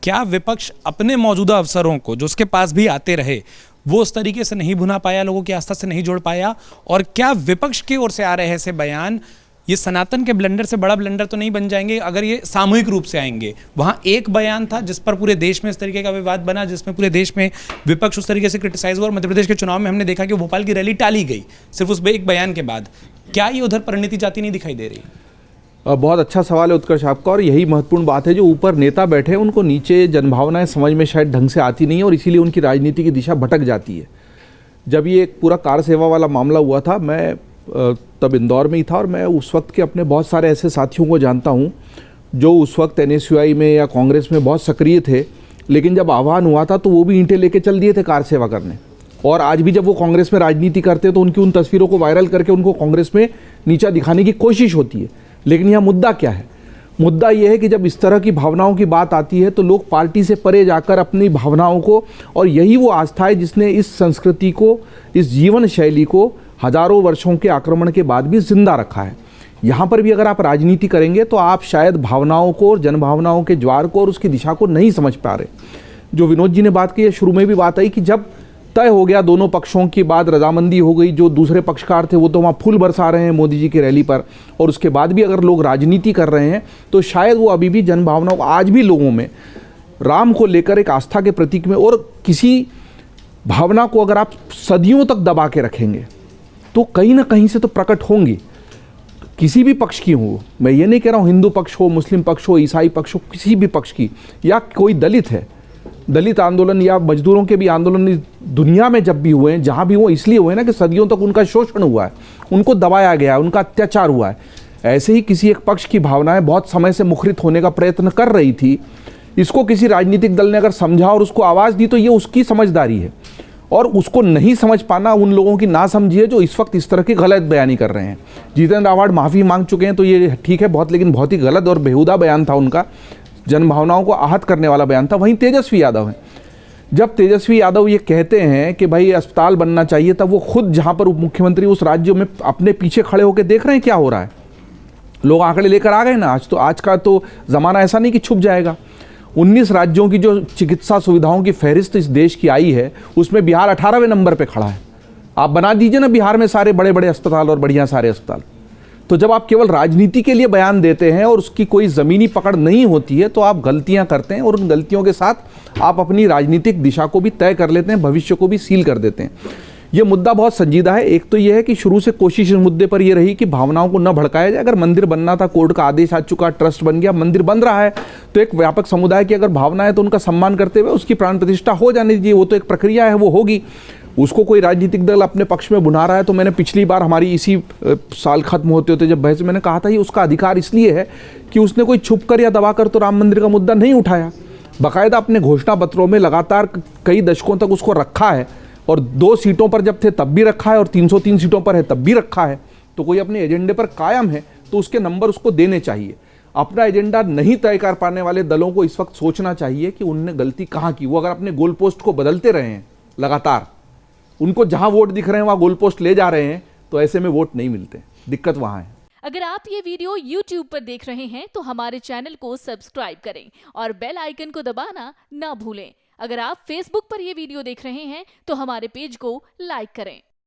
क्या विपक्ष अपने मौजूदा अवसरों को जो उसके पास भी आते रहे वो उस तरीके से नहीं भुना पाया, लोगों की आस्था से नहीं जोड़ पाया? और क्या विपक्ष की ओर से आ रहे ऐसे बयान ये सनातन के ब्लंडर से बड़ा ब्लंडर तो नहीं बन जाएंगे अगर ये सामूहिक रूप से आएंगे? वहां एक बयान था जिस पर पूरे देश में इस तरीके का विवाद बना, जिसमें पूरे देश में विपक्ष उस तरीके से क्रिटिसाइज हुआ, और मध्य प्रदेश के चुनाव में हमने देखा कि भोपाल की रैली टाली गई सिर्फ उस एक बयान के बाद। क्या ये उधर परिणति जाती नहीं दिखाई दे रही? बहुत अच्छा सवाल है उत्कर्ष आपका, और यही महत्वपूर्ण बात है। जो ऊपर नेता बैठे हैं उनको नीचे जनभावनाएं समझ में शायद ढंग से आती नहीं है, और इसीलिए उनकी राजनीति की दिशा भटक जाती है। जब ये एक पूरा कार सेवा वाला मामला हुआ था, मैं तब इंदौर में ही था, और मैं उस वक्त के अपने बहुत सारे ऐसे साथियों को जानता हूँ जो उस वक्त NSUI में या कांग्रेस में बहुत सक्रिय थे, लेकिन जब आह्वान हुआ था तो वो भी ईंटें लेके चल दिए थे कार सेवा करने। और आज भी जब वो कांग्रेस में राजनीति करते तो उनकी उन तस्वीरों को वायरल करके उनको कांग्रेस में नीचा दिखाने की कोशिश होती है। लेकिन यह मुद्दा क्या है? मुद्दा यह है कि जब इस तरह की भावनाओं की बात आती है तो लोग पार्टी से परे जाकर अपनी भावनाओं को, और यही वो आस्था है जिसने इस संस्कृति को, इस जीवन शैली को हजारों वर्षों के आक्रमण के बाद भी जिंदा रखा है। यहाँ पर भी अगर आप राजनीति करेंगे तो आप शायद भावनाओं को और जनभावनाओं के ज्वार को और उसकी दिशा को नहीं समझ पा रहे। जो विनोद जी ने बात की है, शुरू में भी बात आई कि जब तय हो गया दोनों पक्षों की बात, रजामंदी हो गई, जो दूसरे पक्षकार थे वो तो वहाँ फूल बरसा रहे हैं मोदी जी की रैली पर, और उसके बाद भी अगर लोग राजनीति कर रहे हैं तो शायद वो अभी भी जनभावनाओं को, आज भी लोगों में राम को लेकर एक आस्था के प्रतीक में, और किसी भावना को अगर आप सदियों तक दबा के रखेंगे तो कहीं ना कहीं से तो प्रकट होंगी, किसी भी पक्ष की हो। मैं ये नहीं कह रहा हूँ हिंदू पक्ष हो, मुस्लिम पक्ष हो, ईसाई पक्ष हो, किसी भी पक्ष की, या कोई दलित है, दलित आंदोलन या मजदूरों के भी आंदोलन दुनिया में जब भी हुए हैं, जहाँ भी हुए, इसलिए हुए ना कि सदियों तक उनका शोषण हुआ है, उनको दबाया गया है, उनका अत्याचार हुआ है। ऐसे ही किसी एक पक्ष की भावनाएं बहुत समय से मुखरित होने का प्रयत्न कर रही थी, इसको किसी राजनीतिक दल ने अगर समझा और उसको आवाज़ दी तो ये उसकी समझदारी है। और उसको नहीं समझ पाना उन लोगों की ना समझी है जो इस वक्त इस तरह की गलत बयानी कर रहे हैं। जितेंद्र आव्हाड माफ़ी मांग चुके हैं तो ये ठीक है बहुत, लेकिन बहुत ही गलत और बेहुदा बयान था उनका, जनभावनाओं को आहत करने वाला बयान था। वहीं तेजस्वी यादव हैं, जब तेजस्वी यादव ये कहते हैं कि भाई अस्पताल बनना चाहिए, तब वो खुद जहाँ पर उप मुख्यमंत्री उस राज्य में अपने पीछे खड़े होकर देख रहे हैं क्या हो रहा है। लोग आंकड़े लेकर आ गए ना, आज का तो ज़माना ऐसा नहीं कि छुप जाएगा। 19 राज्यों की जो चिकित्सा सुविधाओं की फहरिस्त इस देश की आई है, उसमें बिहार 18वें नंबर पे खड़ा है। आप बना दीजिए ना बिहार में सारे बड़े बड़े अस्पताल और बढ़िया सारे अस्पताल। तो जब आप केवल राजनीति के लिए बयान देते हैं और उसकी कोई ज़मीनी पकड़ नहीं होती है तो आप गलतियां करते हैं, और उन गलतियों के साथ आप अपनी राजनीतिक दिशा को भी तय कर लेते हैं, भविष्य को भी सील कर देते हैं। ये मुद्दा बहुत संजीदा है। एक तो ये है कि शुरू से कोशिश इस मुद्दे पर यह रही कि भावनाओं को न भड़काया जाए। अगर मंदिर बनना था, कोर्ट का आदेश आ चुका, ट्रस्ट बन गया, मंदिर बन रहा है, तो एक व्यापक समुदाय की अगर भावना है तो उनका सम्मान करते हुए उसकी प्राण प्रतिष्ठा हो जानी चाहिए। वो तो एक प्रक्रिया है, वो होगी। उसको कोई राजनीतिक दल अपने पक्ष में बुना रहा है तो मैंने पिछली बार हमारी इसी साल खत्म होते होते जब बहस, मैंने कहा था ये उसका अधिकार इसलिए है कि उसने कोई छुप कर या दबाकर तो राम मंदिर का मुद्दा नहीं उठाया। बाकायदा अपने घोषणा पत्रों में लगातार कई दशकों तक उसको रखा है, और 2 सीटों पर जब थे तब भी रखा है, और 303 सीटों पर है तब भी रखा है। तो कोई अपने एजेंडे पर कायम है तो उसके नंबर उसको देने चाहिए। अपना एजेंडा नहीं तय कर पाने वाले दलों को इस वक्त सोचना चाहिए कि उनने गलती कहाँ की। वो अगर अपने गोल पोस्ट को बदलते रहे हैं लगातार, उनको जहां वोट दिख रहे हैं वहां गोल पोस्ट ले जा रहे हैं, तो ऐसे में वोट नहीं मिलते। दिक्कत वहां है। अगर आप ये वीडियो YouTube पर देख रहे हैं तो हमारे चैनल को सब्सक्राइब करें और बेल आइकन को दबाना ना भूलें। अगर आप Facebook पर यह वीडियो देख रहे हैं तो हमारे पेज को लाइक करें।